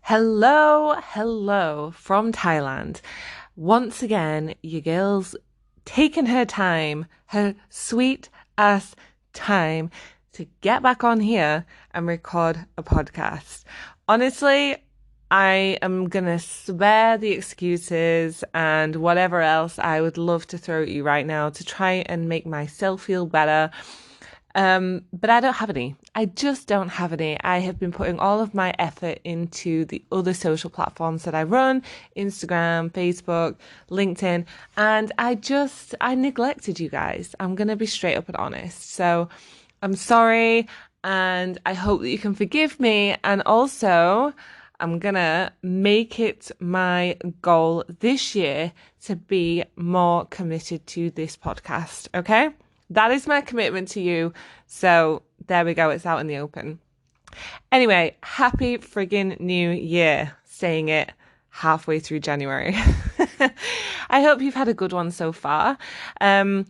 Hello from Thailand. Once again, your girl's taking her time, her sweet ass time to get back on here and record a podcast. Honestly, I am gonna spare the excuses and whatever else I would love to throw at you right now to try and make myself feel better. But I don't have any. I just don't have any. I have been putting all of my effort into the other social platforms that I run, Instagram, Facebook, LinkedIn, and I neglected you guys. I'm going to be straight up and honest. So I'm sorry, and I hope that you can forgive me. And also, I'm going to make it my goal this year to be more committed to this podcast. Okay? That is my commitment to you. So there we go. It's out in the open. Anyway, happy friggin' new year. Saying it halfway through January. I hope you've had a good one so far. I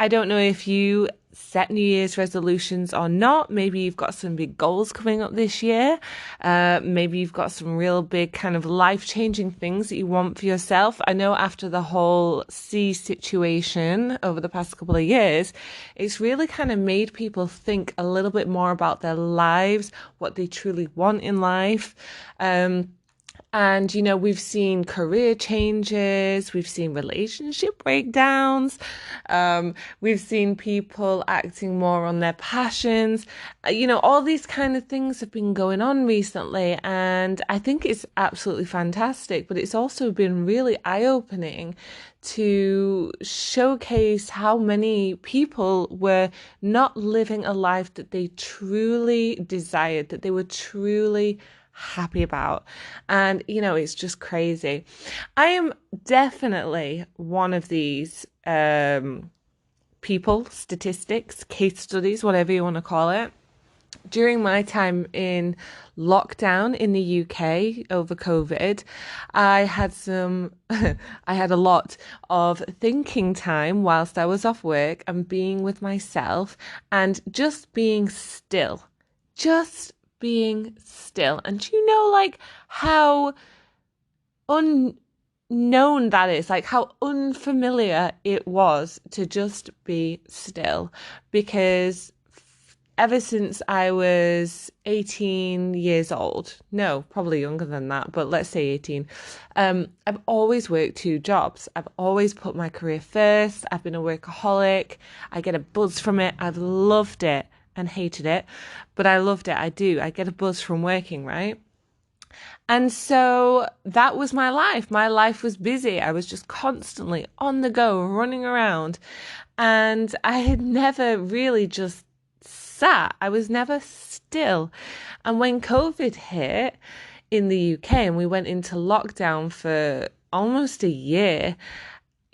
don't know if you set New Year's resolutions or not. Maybe you've got some big goals coming up this year. Maybe you've got some real big kind of life-changing things that you want for yourself. I know after the whole sea situation over the past couple of years, it's really kind of made people think a little bit more about their lives, what they truly want in life. And, we've seen career changes, we've seen relationship breakdowns, we've seen people acting more on their passions. All these kind of things have been going on recently, and I think it's absolutely fantastic, but it's also been really eye-opening to showcase how many people were not living a life that they truly desired, that they were truly happy about. And it's just crazy. I am definitely one of these people, statistics, case studies, whatever you want to call it. During my time in lockdown in the UK over COVID, I had a lot of thinking time whilst I was off work and being with myself and just being still. And how unknown that is, like how unfamiliar it was to just be still, because ever since I was 18 years old, no, probably younger than that, but let's say 18, I've always worked two jobs. I've always put my career first. I've been a workaholic. I get a buzz from it. I've loved it and hated it, but I loved it. I do. I get a buzz from working, right? And so that was my life. My life was busy. I was just constantly on the go, running around. And I had never really just sat. I was never still. And when COVID hit in the UK and we went into lockdown for almost a year,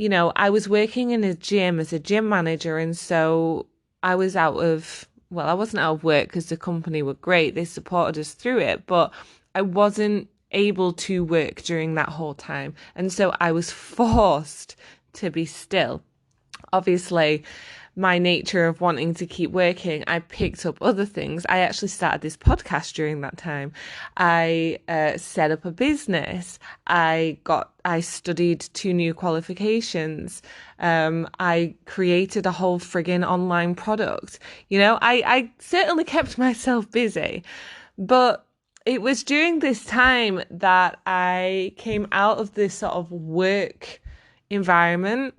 I was working in a gym as a gym manager. And so I wasn't out of work because the company were great. They supported us through it, but I wasn't able to work during that whole time. And so I was forced to be still. Obviously, my nature of wanting to keep working, I picked up other things. I actually started this podcast during that time. I set up a business. I studied 2 new qualifications. I created a whole friggin' online product. I certainly kept myself busy, but it was during this time that I came out of this sort of work environment,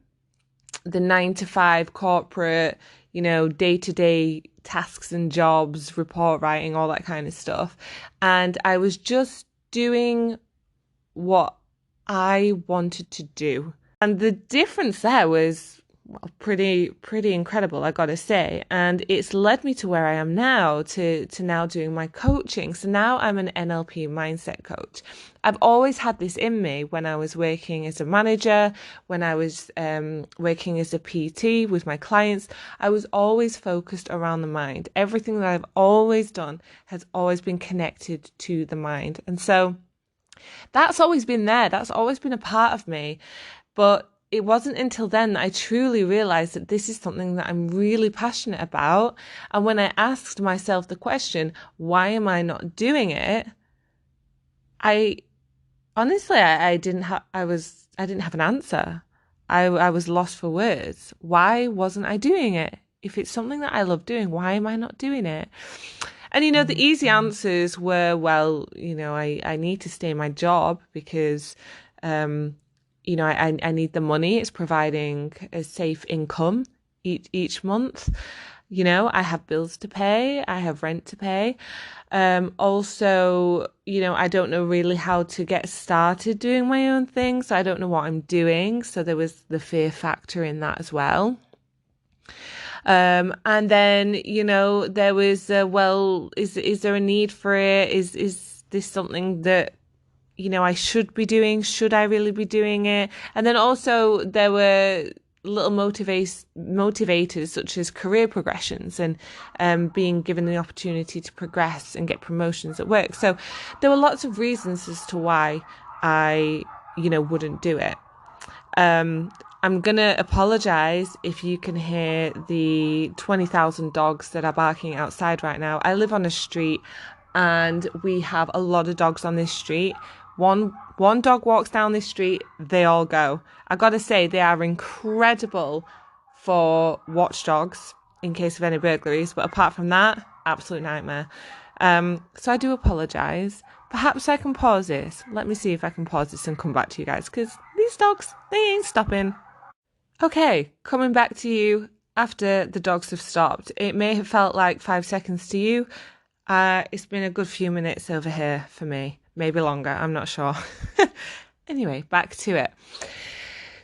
the 9-to-5 corporate, day-to-day tasks and jobs, report writing, all that kind of stuff. And I was just doing what I wanted to do. And the difference there was pretty incredible, I gotta say. And it's led me to where I am now, to now doing my coaching. So now I'm an NLP mindset coach. I've always had this in me when I was working as a manager, when I was working as a PT with my clients. I was always focused around the mind. Everything that I've always done has always been connected to the mind. And so that's always been there. That's always been a part of me. But it wasn't until then that I truly realized that this is something that I'm really passionate about. And when I asked myself the question, why am I not doing it? I honestly, I didn't have, I didn't have an answer. I was lost for words. Why wasn't I doing it? If it's something that I love doing, why am I not doing it? And, the easy answers were, well, I need to stay in my job because, I need the money. It's providing a safe income each month. I have bills to pay. I have rent to pay. Also, I don't know really how to get started doing my own thing. So I don't know what I'm doing. So there was the fear factor in that as well. And then, there was, well, is there a need for it? Is this something that, I should be doing? Should I really be doing it? And then also there were little motivators such as career progressions and being given the opportunity to progress and get promotions at work. So there were lots of reasons as to why I, wouldn't do it. I'm going to apologize if you can hear the 20,000 dogs that are barking outside right now. I live on a street and we have a lot of dogs on this street. One dog walks down this street, they all go. I got to say, they are incredible for watchdogs in case of any burglaries. But apart from that, absolute nightmare. So I do apologize. Perhaps I can pause this. Let me see if I can pause this and come back to you guys, because these dogs, they ain't stopping. Okay, coming back to you after the dogs have stopped. It may have felt like 5 seconds to you. It's been a good few minutes over here for me. Maybe longer, I'm not sure. Anyway, back to it.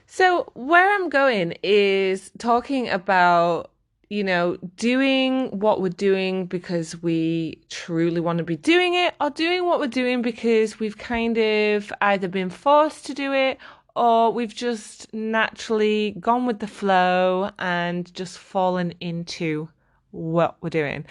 So where I'm going is talking about, doing what we're doing because we truly want to be doing it, or doing what we're doing because we've kind of either been forced to do it or we've just naturally gone with the flow and just fallen into what we're doing.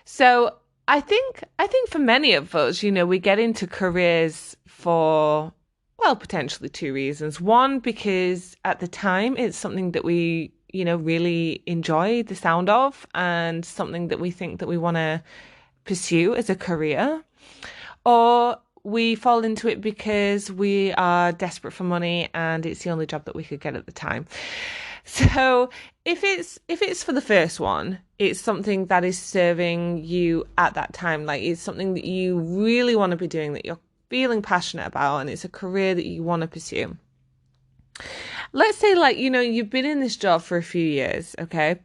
So I think for many of us, we get into careers for, well, potentially two reasons. One, because at the time it's something that we, really enjoy the sound of and something that we think that we want to pursue as a career. Or we fall into it because we are desperate for money and it's the only job that we could get at the time. So if it's for the first one, it's something that is serving you at that time. Like, it's something that you really want to be doing, that you're feeling passionate about, and it's a career that you want to pursue. Let's say, like, you've been in this job for a few years, okay?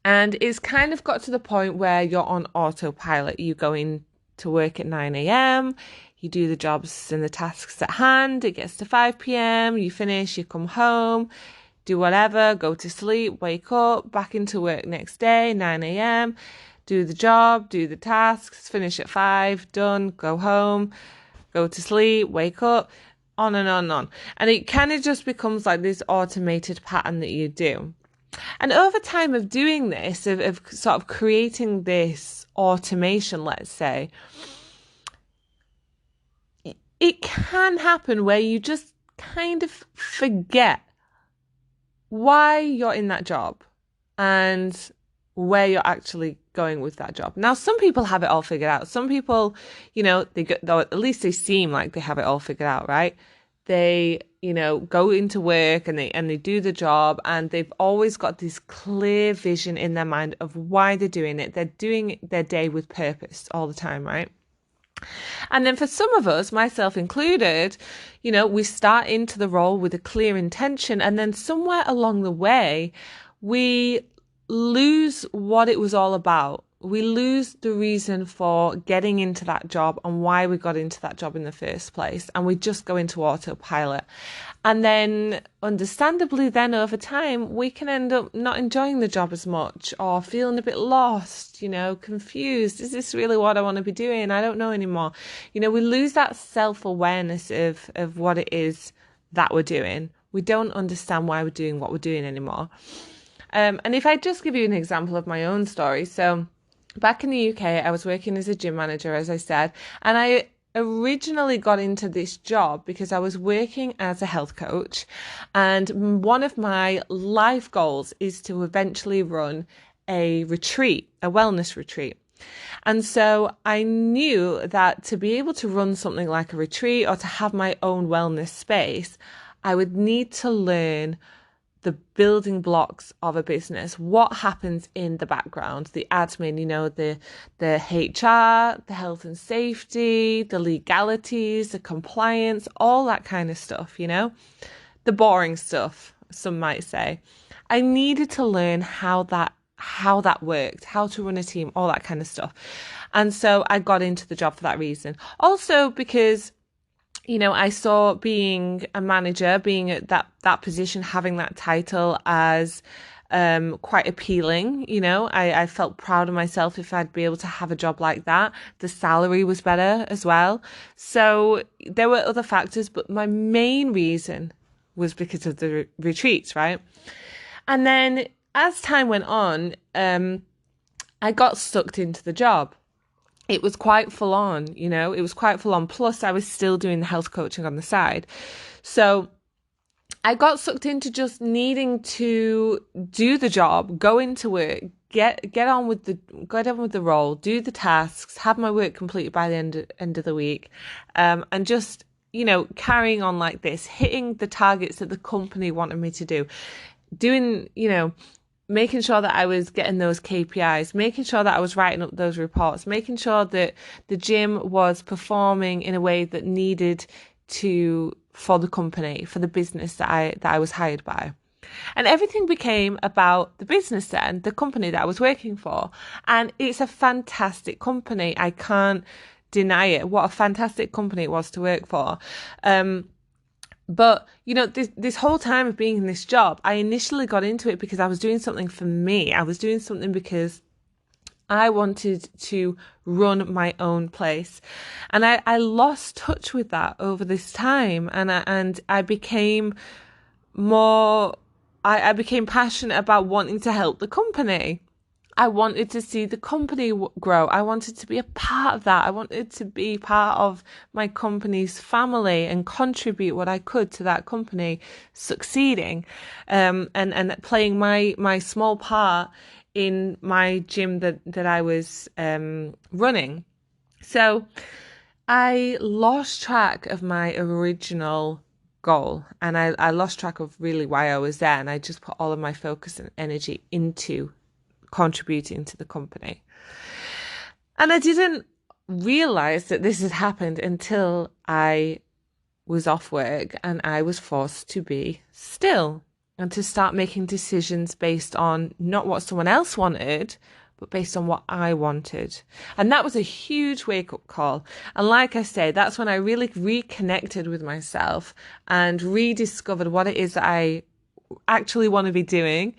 And it's kind of got to the point where you're on autopilot. You go in to work at 9 a.m., you do the jobs and the tasks at hand, it gets to 5 p.m, you finish, you come home, do whatever, go to sleep, wake up, back into work next day, 9 a.m, do the job, do the tasks, finish at 5, done, go home, go to sleep, wake up, on and on and on. And it kind of just becomes like this automated pattern that you do. And over time of doing this, of sort of creating this automation, let's say, it can happen where you just kind of forget why you're in that job and where you're actually going with that job. Now, some people have it all figured out. Some people, at least they seem like they have it all figured out, right? They, go into work and they do the job, and they've always got this clear vision in their mind of why they're doing it. They're doing their day with purpose all the time, right? And then for some of us, myself included, we start into the role with a clear intention, and then somewhere along the way, we lose what it was all about. We lose the reason for getting into that job and why we got into that job in the first place. And we just go into autopilot. And then understandably, then over time, we can end up not enjoying the job as much, or feeling a bit lost, confused. Is this really what I want to be doing? I don't know anymore. We lose that self-awareness of what it is that we're doing. We don't understand why we're doing what we're doing anymore. And if I just give you an example of my own story. So back in the UK, I was working as a gym manager, as I said, and I originally got into this job because I was working as a health coach, and one of my life goals is to eventually run a retreat, a wellness retreat. And so I knew that to be able to run something like a retreat or to have my own wellness space, I would need to learn the building blocks of a business, what happens in the background, the admin, the HR, the health and safety, the legalities, the compliance, all that kind of stuff, the boring stuff, some might say. I needed to learn how that worked, how to run a team, all that kind of stuff. And so I got into the job for that reason. Also because I saw being a manager, being at that position, having that title as quite appealing. I felt proud of myself if I'd be able to have a job like that. The salary was better as well. So there were other factors, but my main reason was because of the retreats, right? And then as time went on, I got sucked into the job. It was quite full on, it was quite full on. Plus, I was still doing the health coaching on the side. So I got sucked into just needing to do the job, go into work, get on with the role, do the tasks, have my work completed by the end of the week, and just, carrying on like this, hitting the targets that the company wanted me to do, doing, making sure that I was getting those KPIs, making sure that I was writing up those reports, making sure that the gym was performing in a way that needed to for the company, for the business that I was hired by. And everything became about the business then, the company that I was working for. And it's a fantastic company. I can't deny it. What a fantastic company it was to work for. But, this whole time of being in this job, I initially got into it because I was doing something for me. I was doing something because I wanted to run my own place. And I lost touch with that over this time. And I became I became passionate about wanting to help the company. I wanted to see the company grow. I wanted to be a part of that. I wanted to be part of my company's family and contribute what I could to that company succeeding, and playing my small part in my gym that I was running. So I lost track of my original goal, and I lost track of really why I was there, and I just put all of my focus and energy into contributing to the company. And I didn't realize that this had happened until I was off work and I was forced to be still and to start making decisions based on not what someone else wanted, but based on what I wanted. And that was a huge wake-up call. And like I say, that's when I really reconnected with myself and rediscovered what it is that I actually want to be doing,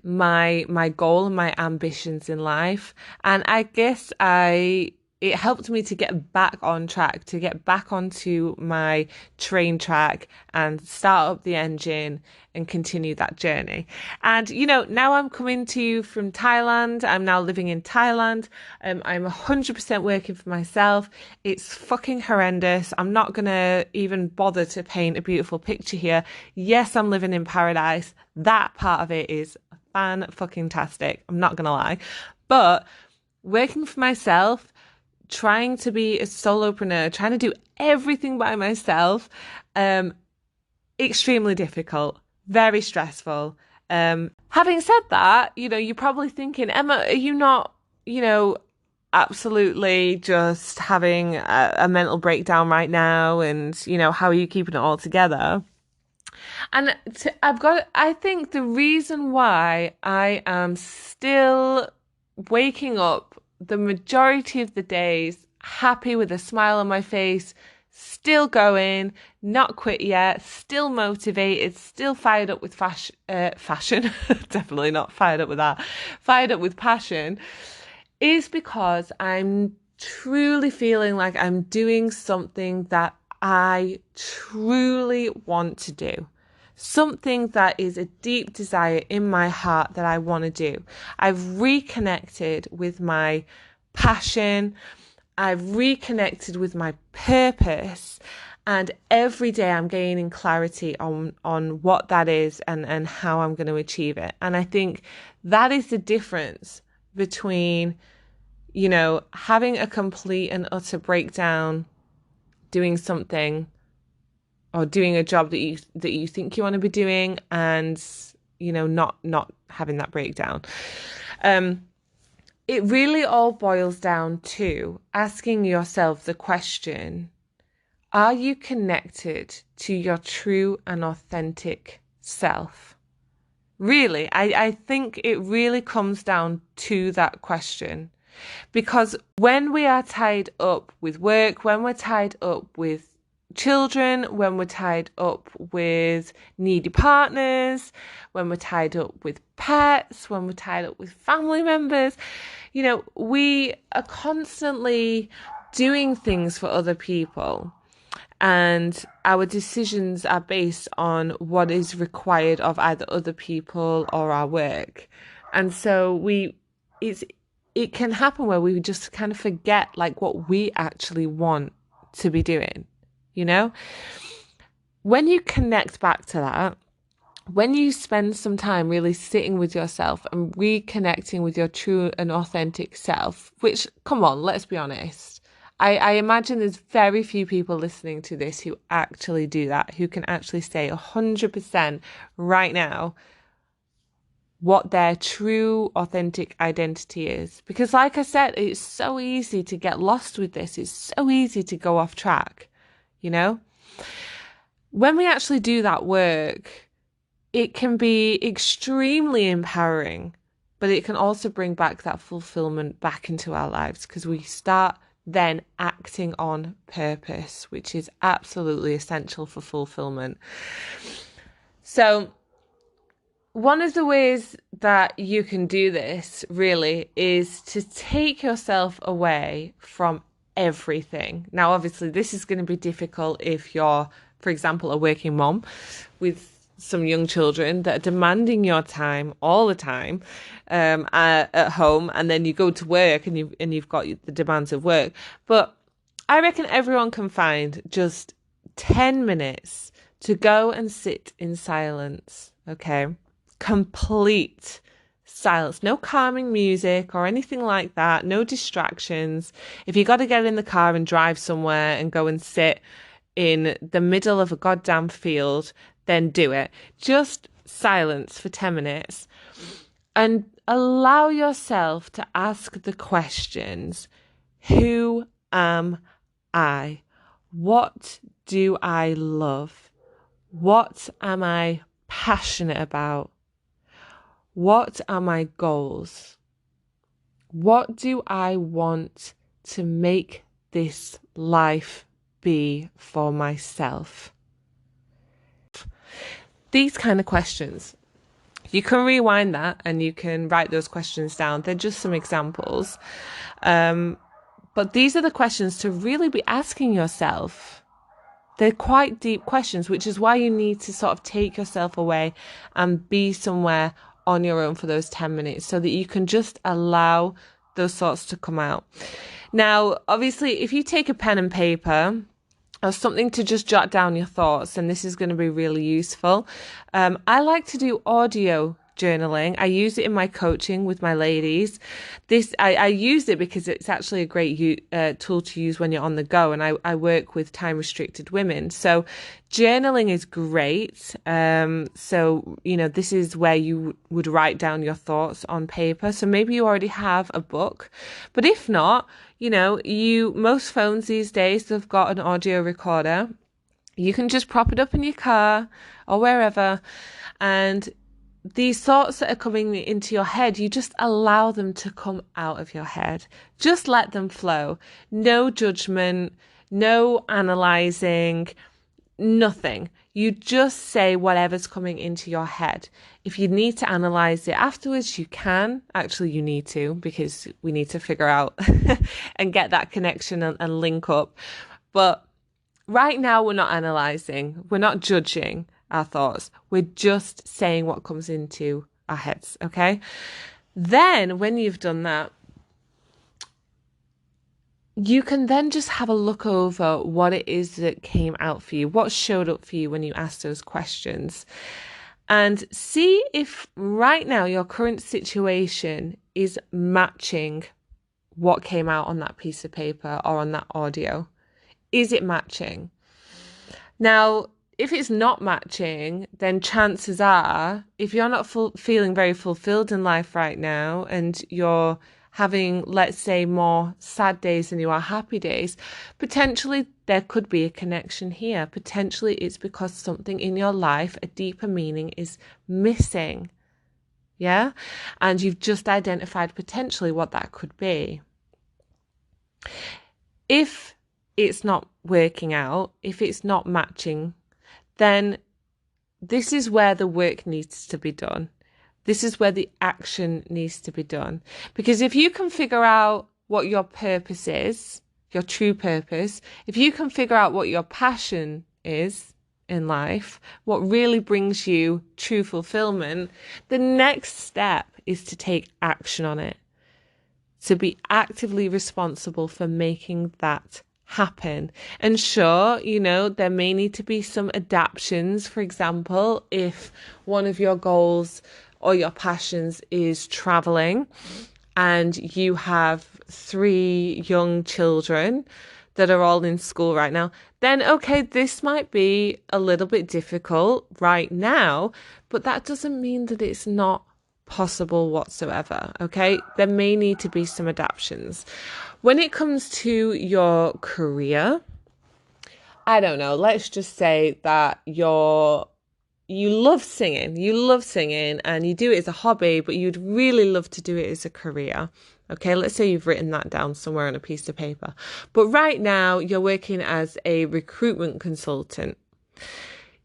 my goal and my ambitions in life. And I guess it helped me to get back on track, to get back onto my train track and start up the engine and continue that journey. And, now I'm coming to you from Thailand. I'm now living in Thailand. I'm 100% working for myself. It's fucking horrendous. I'm not going to even bother to paint a beautiful picture here. Yes, I'm living in paradise. That part of it is fan-fucking-tastic. I'm not going to lie. But working for myself, trying to be a solopreneur, trying to do everything by myself, extremely difficult, very stressful. Having said that, you're probably thinking, Emma, are you not, absolutely just having a mental breakdown right now? And, how are you keeping it all together? And I think the reason why I am still waking up the majority of the days happy with a smile on my face, still going, not quit yet, still motivated, still fired up with fashion, definitely not fired up with that, fired up with passion, is because I'm truly feeling like I'm doing something that I truly want to do. Something that is a deep desire in my heart that I want to do. I've reconnected with my passion. I've reconnected with my purpose. And every day I'm gaining clarity on what that is and how I'm going to achieve it. And I think that is the difference between, having a complete and utter breakdown, doing something or doing a job that you think you want to be doing, and not having that breakdown. It really all boils down to asking yourself the question, are you connected to your true and authentic self? Really, I think it really comes down to that question. Because when we are tied up with work, when we're tied up with children, when we're tied up with needy partners, when we're tied up with pets, when we're tied up with family members, we are constantly doing things for other people. And our decisions are based on what is required of either other people or our work. And so it can happen where we just kind of forget like what we actually want to be doing, When you connect back to that, when you spend some time really sitting with yourself and reconnecting with your true and authentic self, which, come on, let's be honest, I imagine there's very few people listening to this who actually do that, who can actually say 100% right now what their true authentic identity is. Because like I said, it's so easy to get lost with this. It's so easy to go off track, When we actually do that work, it can be extremely empowering, but it can also bring back that fulfillment back into our lives because we start then acting on purpose, which is absolutely essential for fulfillment. So one of the ways that you can do this really is to take yourself away from everything. Now, obviously, this is going to be difficult if you're, for example, a working mom with some young children that are demanding your time all the time at home, and then you go to work and you've got the demands of work. But I reckon everyone can find just 10 minutes to go and sit in silence, okay? Complete silence, no calming music or anything like that, no distractions. If you got to get in the car and drive somewhere and go and sit in the middle of a goddamn field, then do it. Just silence for 10 minutes and allow yourself to ask the questions. Who am I? What do I love? What am I passionate about? What are my goals? What do I want to make this life be for myself? These kind of questions. You can rewind that and you can write those questions down. They're just some examples. But these are the questions to really be asking yourself. They're quite deep questions, which is why you need to sort of take yourself away and be somewhere on your own for those 10 minutes so that you can just allow those thoughts to come out. Now, obviously, if you take a pen and paper or something to just jot down your thoughts, and this is going to be really useful. I like to do audio journaling. I use it in my coaching with my ladies. I use it because it's actually a great tool to use when you're on the go, and I work with time-restricted women. So journaling is great. So, this is where you would write down your thoughts on paper. So maybe you already have a book, but if not, most phones these days have got an audio recorder. You can just prop it up in your car or wherever, and these thoughts that are coming into your head, you just allow them to come out of your head. Just let them flow. No judgment, no analyzing, nothing. You just say whatever's coming into your head. If you need to analyze it afterwards, you can. Actually, you need to, because we need to figure out and get that connection and link up. But right now, we're not analyzing. We're not judging our thoughts. We're just saying what comes into our heads, okay? Then, when you've done that, you can then just have a look over what it is that came out for you, what showed up for you when you asked those questions, and see if right now your current situation is matching what came out on that piece of paper or on that audio? Is it matching? Now, if it's not matching, then chances are, if you're not feeling very fulfilled in life right now and you're having, let's say, more sad days than you are happy days, potentially there could be a connection here. Potentially it's because something in your life, a deeper meaning, is missing. Yeah? And you've just identified potentially what that could be. If it's not working out, if it's not matching, then this is where the work needs to be done. This is where the action needs to be done. Because if you can figure out what your purpose is, your true purpose, if you can figure out what your passion is in life, what really brings you true fulfillment, the next step is to take action on it. To be actively responsible for making that happen. And sure, there may need to be some adaptations. For example, if one of your goals or your passions is traveling and you have 3 young children that are all in school right now, then okay, this might be a little bit difficult right now, but that doesn't mean that it's not possible whatsoever. Okay, there may need to be some adaptations. When it comes to your career, I don't know, let's just say that you love singing and you do it as a hobby, but you'd really love to do it as a career. Okay, let's say you've written that down somewhere on a piece of paper. But right now you're working as a recruitment consultant.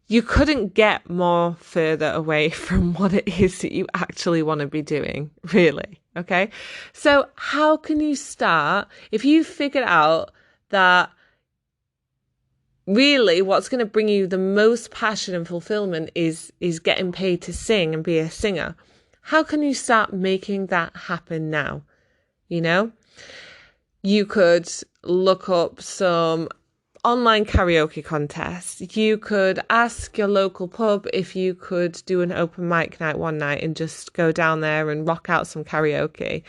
You couldn't get more further away from what it is that you actually want to be doing, really. Okay, so how can you start if you figured out that really what's going to bring you the most passion and fulfillment is getting paid to sing and be a singer? How can you start making that happen now? You could look up some online karaoke contest. You could ask your local pub if you could do an open mic night one night and just go down there and rock out some karaoke.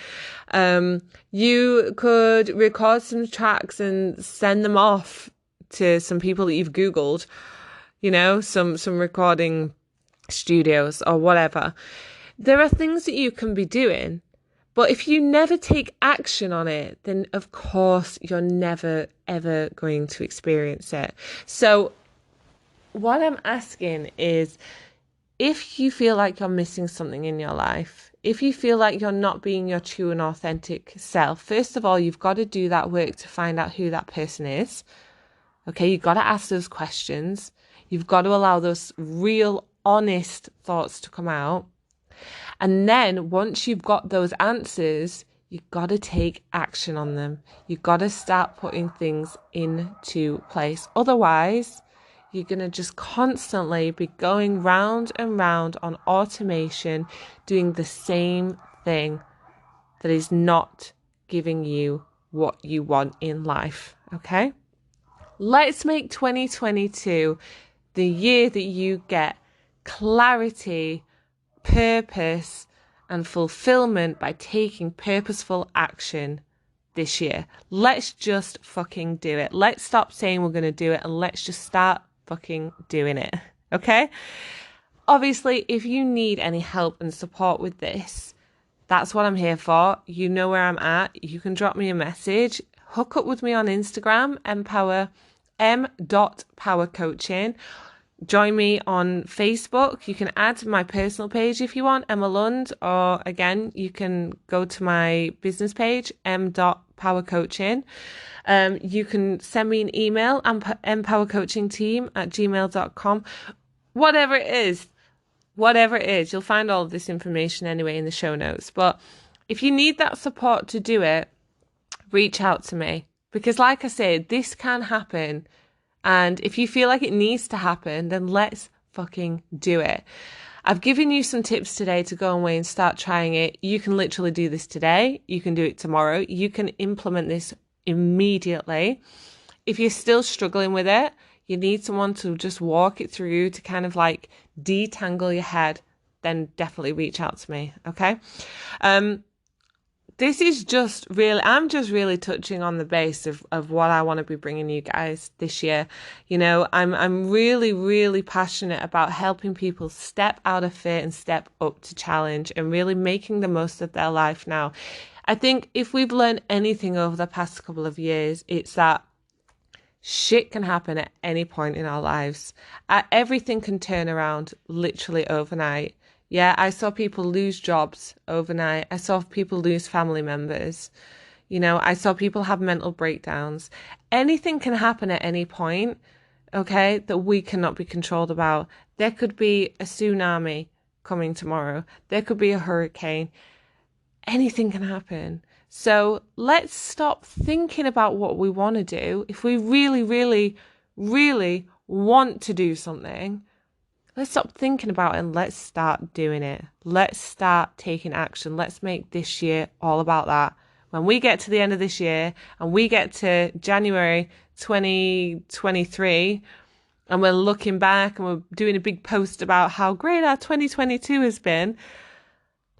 You could record some tracks and send them off to some people that you've Googled, some recording studios or whatever. There are things that you can be doing. But if you never take action on it, then of course you're never, ever going to experience it. So what I'm asking is, if you feel like you're missing something in your life, if you feel like you're not being your true and authentic self, first of all, you've got to do that work to find out who that person is. Okay, you've got to ask those questions. You've got to allow those real, honest thoughts to come out. And then once you've got those answers, you've got to take action on them. You've got to start putting things into place. Otherwise, you're going to just constantly be going round and round on automation, doing the same thing that is not giving you what you want in life. Okay? Let's make 2022 the year that you get clarity, purpose and fulfillment by taking purposeful action this year. Let's just fucking do it. Let's stop saying we're going to do it and let's just start fucking doing it. Okay? Obviously, if you need any help and support with this, that's what I'm here for. You know where I'm at. You can drop me a message. Hook up with me on Instagram, Em.Powercoaching. Join me on Facebook. You can add my personal page if you want, Emma Lund, or again, you can go to my business page, Em.Powercoaching. You can send me an email, Em.Powercoachingteam@gmail.com. Whatever it is, you'll find all of this information anyway in the show notes. But if you need that support to do it, reach out to me. Because like I said, this can happen. And if you feel like it needs to happen, then let's fucking do it. I've given you some tips today to go away and start trying it. You can literally do this today. You can do it tomorrow. You can implement this immediately. If you're still struggling with it, you need someone to just walk it through to kind of like detangle your head, then definitely reach out to me. Okay. this is just really, I'm just really touching on the base of what I want to be bringing you guys this year. You know, I'm really, really passionate about helping people step out of fear and step up to challenge and really making the most of their life now. I think if we've learned anything over the past couple of years, it's that shit can happen at any point in our lives. Everything can turn around literally overnight. Yeah, I saw people lose jobs overnight. I saw people lose family members. You know, I saw people have mental breakdowns. Anything can happen at any point, okay, that we cannot be controlled about. There could be a tsunami coming tomorrow. There could be a hurricane. Anything can happen. So let's stop thinking about what we want to do. If we really, really, really want to do something, let's stop thinking about it and let's start doing it. Let's start taking action. Let's make this year all about that. When we get to the end of this year and we get to January 2023 and we're looking back and we're doing a big post about how great our 2022 has been,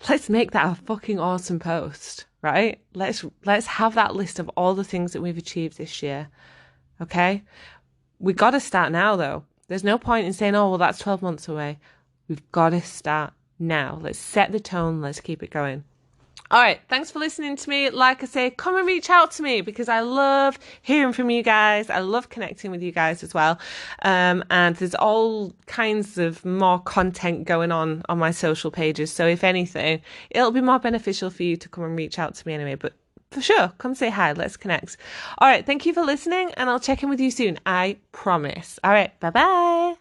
let's make that a fucking awesome post, right? Let's have that list of all the things that we've achieved this year. Okay? We got to start now though. There's no point in saying, oh, well, that's 12 months away. We've got to start now. Let's set the tone. Let's keep it going. All right. Thanks for listening to me. Like I say, come and reach out to me because I love hearing from you guys. I love connecting with you guys as well. And there's all kinds of more content going on my social pages. So if anything, it'll be more beneficial for you to come and reach out to me anyway. But for sure, come say hi. Let's connect. All right. Thank you for listening and I'll check in with you soon. I promise. All right. Bye-bye.